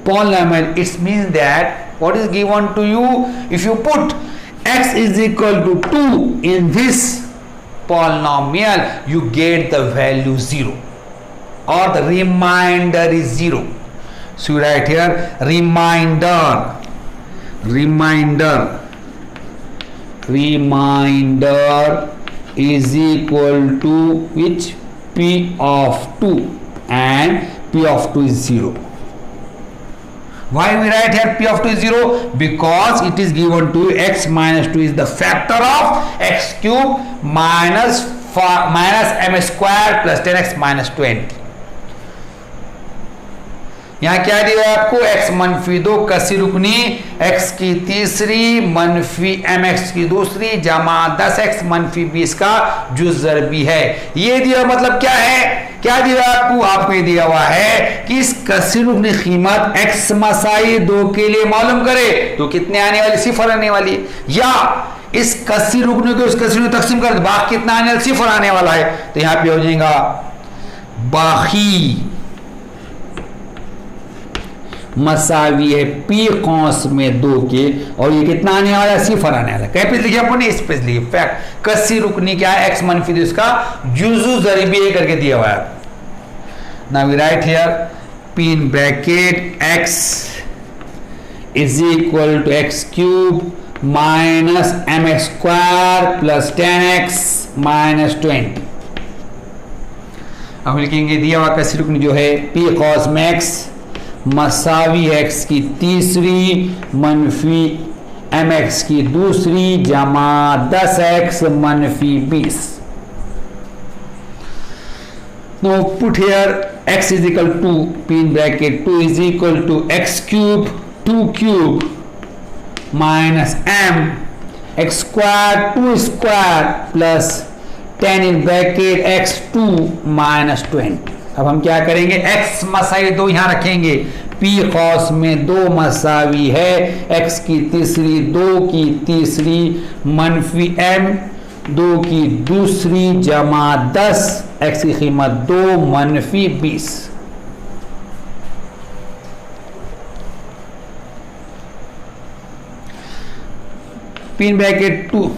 polynomial, it means that what is given to you, if you put x is equal to 2 in this polynomial, you get the value 0 or the remainder is 0. So you write here remainder is equal to which? P of 2, and P of 2 is 0. Why we write here P of 2 is 0? Because it is given to x minus 2 is the factor of x cube minus m square plus 10x minus 20. यहाँ क्या दिया है आपको? x मनफी 2 कसी रुकनी x की तीसरी मनफी mx की दूसरी जमा 10x मनफी 20 का जुज़ ज़रबी है। ये दिया मतलब क्या है? क्या दिया आपको? आपको ये दिया हुआ है कि इस कसी रुकनी कीमत x मसाई 2 के लिए मालूम करे तो कितने आने वाली? 0 आने वाली है। या इस कसी रुकनी को इस कसी में तकसीम कर बाकी कितना आने वाला? 0 आने वाला है। तो यहाँ पे हो जाएगा बाकी मसावी है पी कौंस में 2 के, और ये कितना आने वाला है? 0 आने वाला है। कहीं पे लिखे अपन इस पे लिखे फैक्ट कसी रुकनी क्या है? x मनफी 2 इसका जुज़ु ज़रबी करके दिया हुआ है। Now we write here p in bracket x is equal to x cube minus mx square plus 10x minus 20। अब लिखेंगे दिया हुआ कसी रुकनी जो है p कॉस में x मसावी x की तीसरी मनफी mx की दूसरी जमा 10x मनफी 20। Now put here x is equal to p in bracket 2 is equal to x cube 2 cube minus m x square 2 square plus 10 in bracket x2 minus 20। अब हम क्या करेंगे? x मसावी 2 यहाँ रखेंगे, p कॉस में 2 मसावी है x की तीसरी 2 की तीसरी मनफी m 2 की दूसरी जमा 10 x की कीमत 2 मनफी 20। p in bracket 2.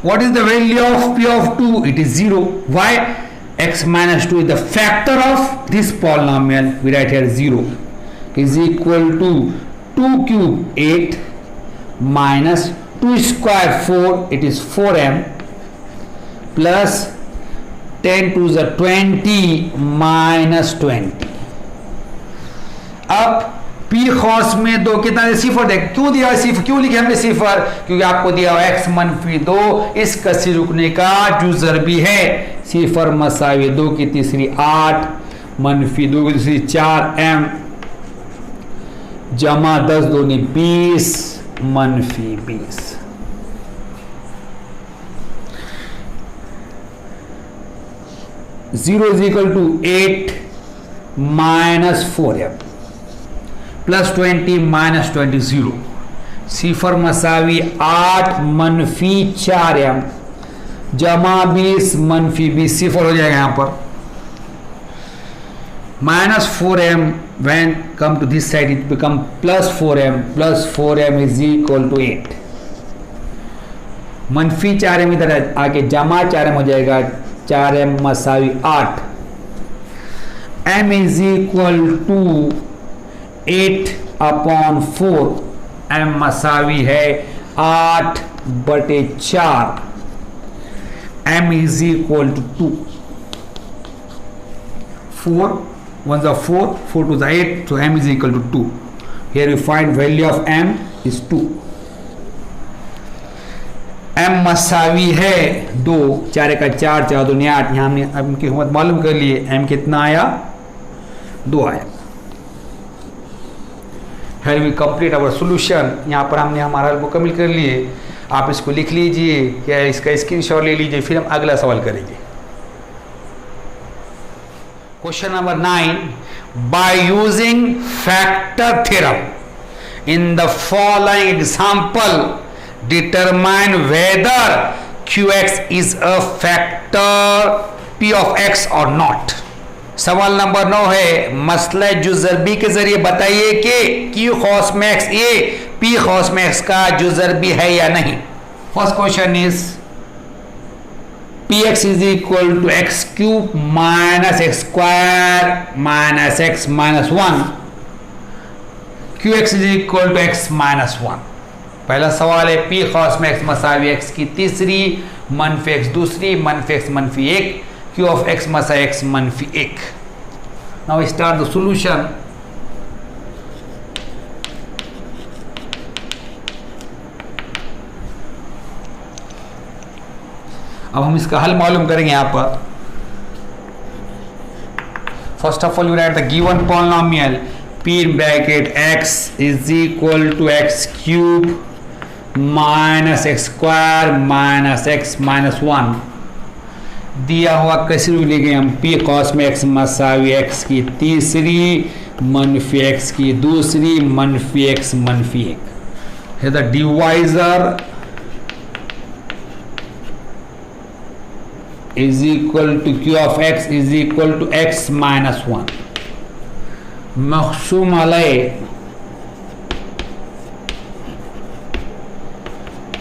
What is the value of p of 2? It is 0. Why? X minus 2 is the factor of this polynomial. We write here 0 is equal to 2 cube 8 minus 2 square 4, it is 4m plus 10 to the 20 minus 20। अब P खौस में 2 कितना? 0 देख क्यों दिया 0? क्यों लिखे हमने 0? क्योंकि आपको दिया हुआ x मनफी 2 इस कसी रुकने का जुज़ ज़रबी है। 0 मसावी 2 की तीसरी 8 मनफी 2 की तीसरी 4m जमा 10 दूनी 20 मनफी 20। Zero is equal to 8 minus 4m plus 20 minus 20 0। 0 मसावी 8 मनफी 4m जमा 20 मनफी 20। 0 हो जाएगा यहाँ पर। minus 4m when come to this side it become plus 4m is equal to 8। मनफी 4m इधर आके जमा 4m हो जाएगा। 4m मसावी 8। m is equal to 8 upon 4। m मसावी है 8 बटे 4। m is equal to 2। 4 1 is 4, 4 to the 8, so m is equal to 2। Here we find value of m is 2। m मसावी है 2, 4 का 4, 4 दूनी 8। यहाँ हमने m की कीमत मालूम कर लिए, m कितना आया 2 आया। Here we complete our solution। यहाँ पर हमने हमारा हल मुकम्मल कर लिए। आप इसको लिख लीजिए या इसका स्क्रीनशॉट ले लीजिए, फिर हम अगला सवाल करेंगे। Question number 9, by using factor theorem in the following example determine whether QX is a factor P of X और नॉट। सवाल नंबर 9 है, मसला जुज़रबी के जरिए बताइए कि Q खौस में X ये P खौस में X का जुज़रबी है या नहीं। First question is Px is equal to x cube minus x square minus x minus 1, Qx is equal to x minus 1। पहला सवाल है P खौस में X मसावी X की तीसरी, मनफी X दूसरी, मनफी X मनफी 1, Q of X मसा X मनफी 1। Now we start the solution। अब हम इसका हल मालूम करेंगे। यहाँ पर first of all you right the given polynomial P in bracket X is equal to X cube minus x square minus x minus 1 दिया हुआ कैसे लिखेंगे हम P cos में X मसावी X की तीसरी मनफी X की दूसरी मनफी X मनफी 1 है। The divisor is equal to Q of X is equal to X minus 1। मखसूम अलय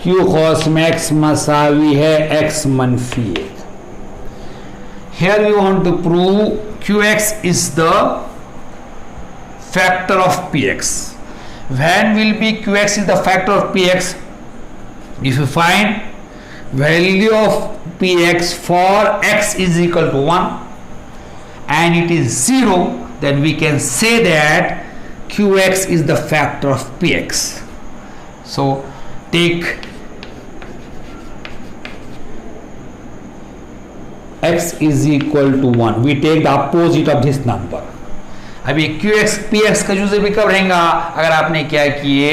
Q cos में X मसावी है X मनफी 1। Here we want to prove Qx is the factor of Px. When will be Qx is the factor of Px? If you find value of Px for x is equal to 1 and it is 0, then we can say that Qx is the factor of Px. So take x is equal to 1, we take the opposite of this number। अभी Qx Px का जुज़े भी कब रहेगा? अगर आपने क्या किए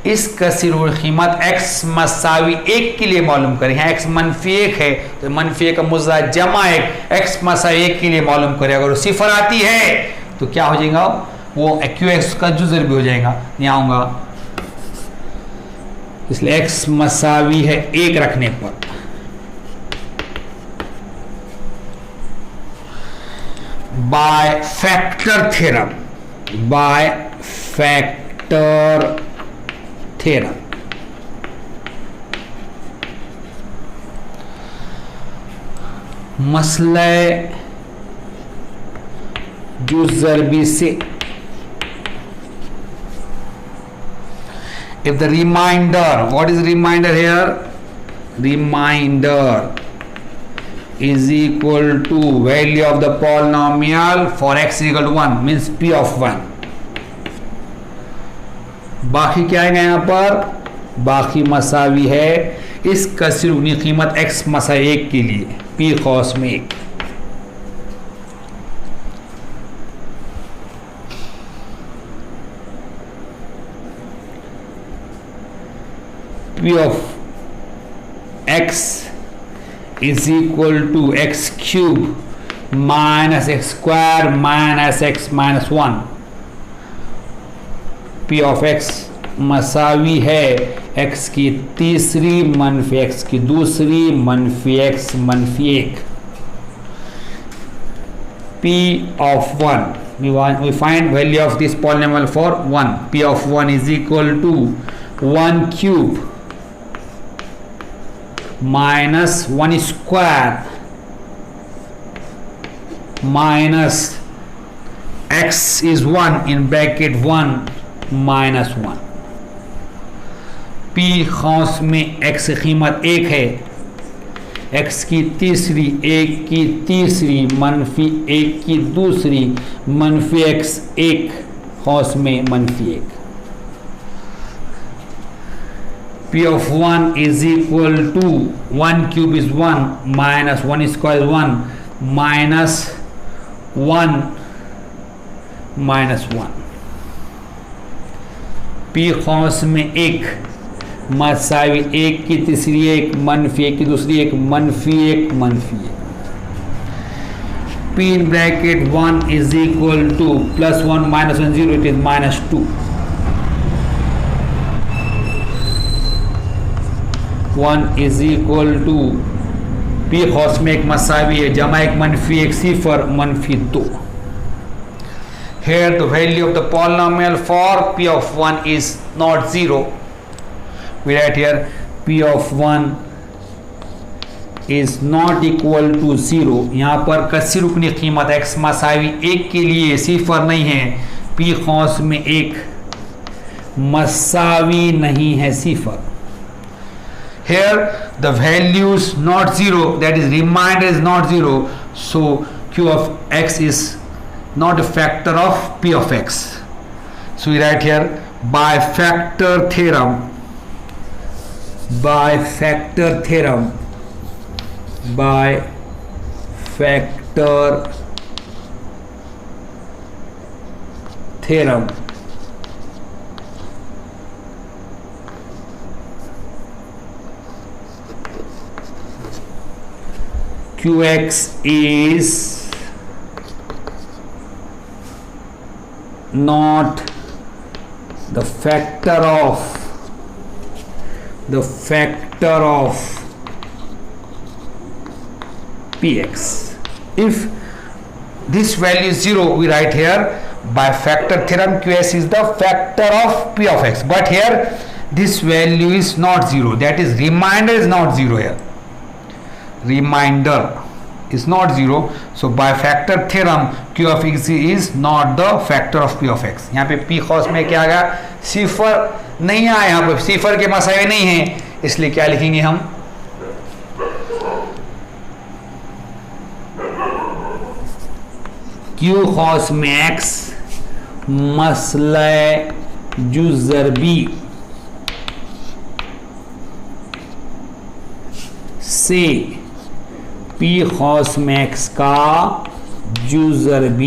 इस कसीर हुई कीमत x मसावी 1 के लिए मालूम करें। यहाँ x मनफी 1 है तो मनफी 1 का मुज़ा जमा 1 x मसावी 1 के लिए मालूम करें। अगर वो सिफर आती है तो क्या हो जाएगा? वो Qx का जुज़र भी हो जाएगा। यहाँ आऊँगा इसलिए x मसावी है 1 रखने पर by factor theorem, by factor theorem मसला जुज़रबी से if the remainder, what is remainder here? Remainder is equal to value of the polynomial for x is equal to 1 means P of 1। बाकी क्या आएगा यहाँ पर? बाकी मसावी है इस कसीर उन्हीं कीमत x मसा 1 के लिए P cos में 1। P of x is equal to x cube minus x square minus x minus 1। P of x मसावी है x की तीसरी मनफी x की दूसरी मनफी x मनफी 1। P of 1 we find value of this polynomial for 1। P of 1 is equal to 1 cube minus 1 square minus x is 1 in bracket 1 minus 1। P खौस में x कीमत 1 है x की तीसरी 1 की तीसरी मनफी 1 की दूसरी मनफी x 1 खौस में मनफी 1। P of 1 is equal to 1 cube is 1 minus 1 square is 1 minus 1 minus 1। P खौस में 1 मसावी 1 की तीसरी 1 मनफी 1 की दूसरी 1 मनफी 1 मनफी 1। P in bracket 1 is equal to plus 1 minus 1 0, it is minus 2। 1 is equal to P खौस में 1 मसावी है जमा 1 मनफी 1 सिफर मनफी 2। Here the value of the polynomial for P of 1 is not 0. We write here P of 1 is not equal to 0। यहाँ पर कसी रुकनी कीमत x मसावी 1 के लिए सिफर नहीं है। P खौस में 1 मसावी नहीं है सिफर। Here the value is not 0, that is remainder is not 0, so Q of x is not a factor of P of x। So we write here by factor theorem, by factor theorem, by factor theorem Qx is not the factor of Px। If this value is 0, we write here by factor theorem Qs is the factor of P of x, but here this value is not 0, that is remainder is not 0 here, remainder is not 0, so by factor theorem Q of x is not the factor of P of x। यहाँ पे P खौस में क्या आ गया, सिफर नहीं आया, यहाँ पे सिफर के मसावे नहीं है, इसलिए क्या लिखेंगे हम Q खौस में x मसले जुज़र B से P खौस में x का जुज़र B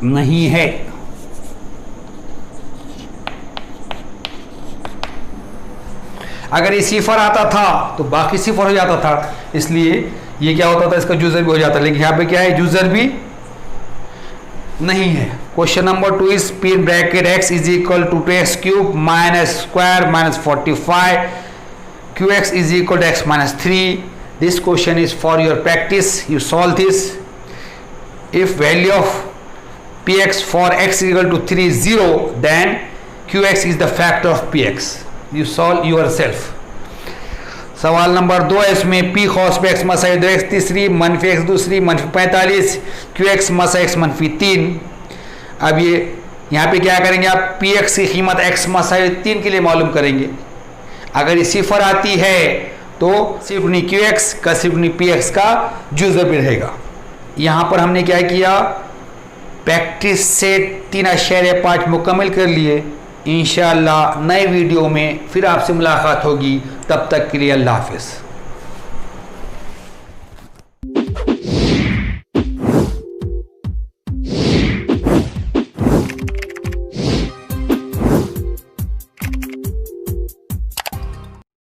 नहीं है। अगर ये सिफर आता था तो बाकी सिफर हो जाता था, इसलिए ये क्या होता था, इसका जुज़र भी हो जाता, लेकिन यहाँ पे क्या है, जुज़र भी नहीं है। Question number 2 is P in bracket x is equal to 2x cube minus square minus 45 Qx is equal to x minus 3। This question is for your practice, you solve this। If value of Px for x is equal to 3 is 0, then Qx is the factor of Px। You solve yourself। सवाल number 2 है, इसमें P खौस पे x Masai 2x तीसरी मनफी x दूसरी मनफी 45 Qx मसा x मनफी 3। अब ये यहाँ पे क्या करेंगे आप, Px की कीमत x मसाई 3 के लिए मालूम करेंगे। अगर ये सिफर आती है तो सिर्फ नहीं Qx का सिर्फ नहीं Px का जुज़र भी रहेगा। यहाँ पर हमने क्या किया, प्रैक्टिस से 3 अशारिया 5 मुकम्मल कर लिए। इंशाअल्लाह नए वीडियो में फिर आपसे मुलाकात होगी, तब तक के लिए अल्लाह हाफ़िज़।